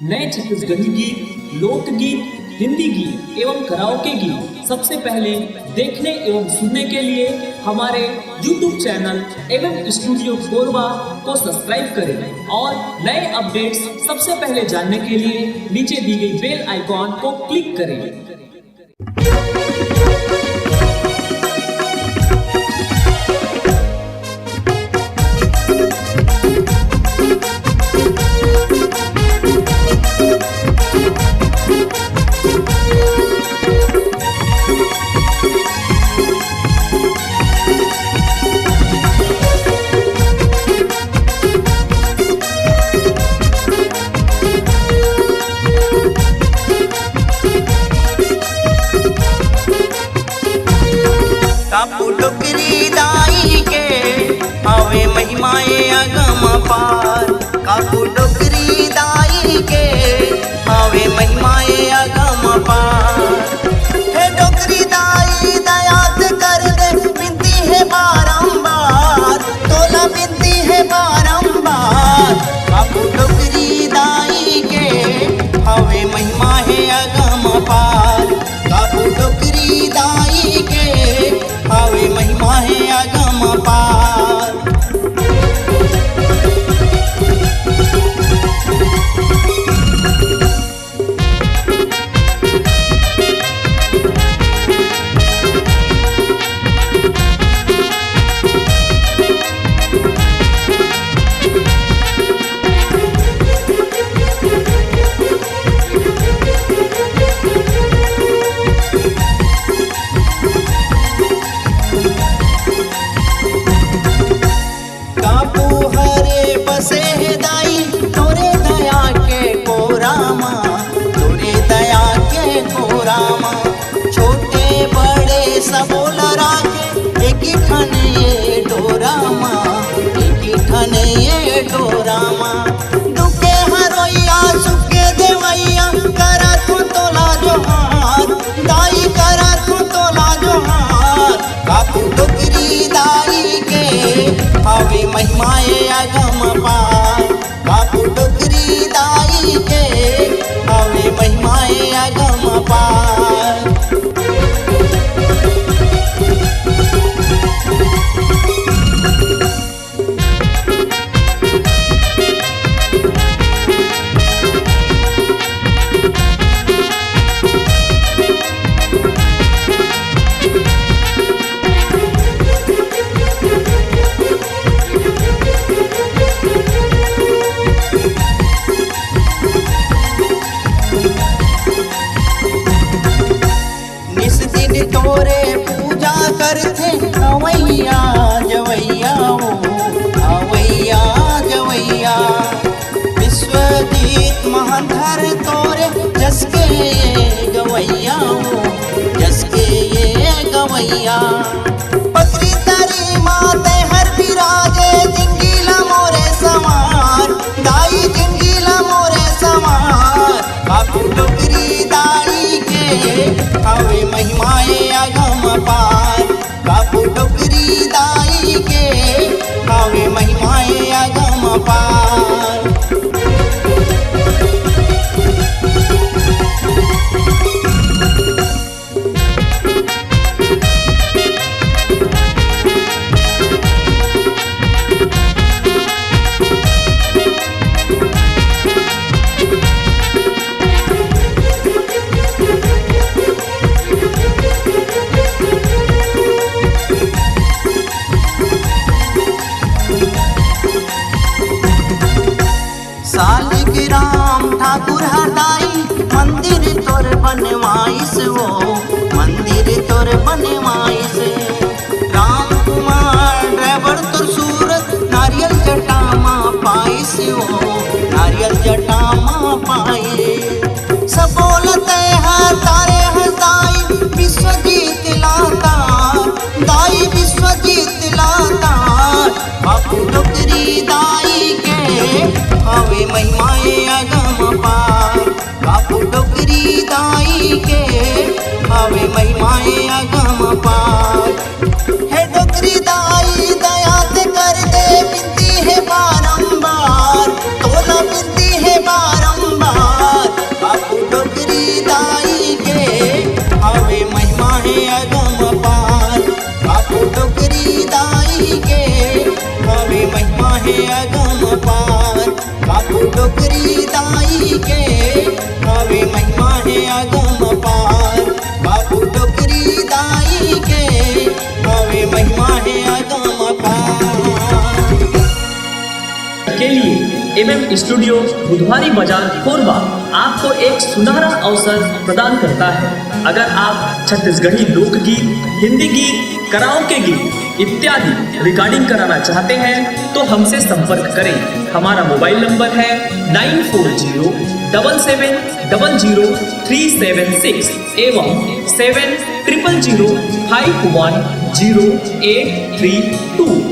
नए छत्तीसगढ़ी गीत, लोकगीत, हिंदी गीत एवं कराओके गीत सबसे पहले देखने एवं सुनने के लिए हमारे YouTube चैनल एवं स्टूडियो कोरबा को सब्सक्राइब करें और नए अपडेट्स सबसे पहले जानने के लिए नीचे दी गई बेल आइकॉन को क्लिक करें। कापू डोकरी दाई के हवे महिमाए अगम पार। कापू डोकरी दाई के हवे महिमाए अगम पार। हे डोकरी दाई दयात कर दे, बिनती है बारंबार, तोला बिनती है बारंबार। कापू डोकरी दाई के हवे महिमा है अगम पार। कापू डोकरी दाई के हवे महिमा है अगम पार। बसे दाई तोरे दया के कोरामा, तोरे दया के कोरामा। छोटे बड़े सबो लड़ा के एक ही ठन ये डोरामा, एक ही ठन ये डोरामा। दुखे हरोइया सुखे देवैया करा तू तोला जोहार, दाई करा तू तोला जोहार। कापू डोकरी दाई के हवे महिमाए अगम पार। कापू डोकरी दाई के हवे महिमाए अगम पार। तोरे पूजा करथे अवैया जवैया हो, अवैया जवैया। विश्वजीत महाधर तोरे जसके ये गवैया हो, जसके ये गवैया। पत्री तरी माते हर विराजे, जिंगीला मोरे समार, दाई जिंगीला मोरे समार। कापू डोकरी दाई के हवे महिमाए अगम पार। कापू डोकरी दाई के हवे महिमाए अगम पार। सालिग्राम ठाकुर हटाई मंदिर तोर बनवाइस वो, मंदिर तोर बनवाइस। राम कुमार ड्राइवर तोर सूरत नारियल जटामा पाइस वो, नारियल जटामा पाए। सब बोलते हैं तारे हैं दाई विश्वजीत लातार, दाई विश्वजीत लातार। कापू डोकरी दाई के हवे महिमाए अगम पार। कापू डोकरी दाई के हवे महिमाए अगम पार। हे डोकरी दाई दयात कर दे, बिनती है बारंबार, तोला बिनती है बारंबार। लिए एवं स्टूडियो बुधवारी बाजार कोरबा आपको एक सुनहरा अवसर प्रदान करता है। अगर आप छत्तीसगढ़ी लोकगीत, हिंदी गीत, कराओके गीत इत्यादि रिकॉर्डिंग कराना चाहते हैं तो हमसे संपर्क करें। हमारा मोबाइल नंबर है 9407700376 एवं 7000510832।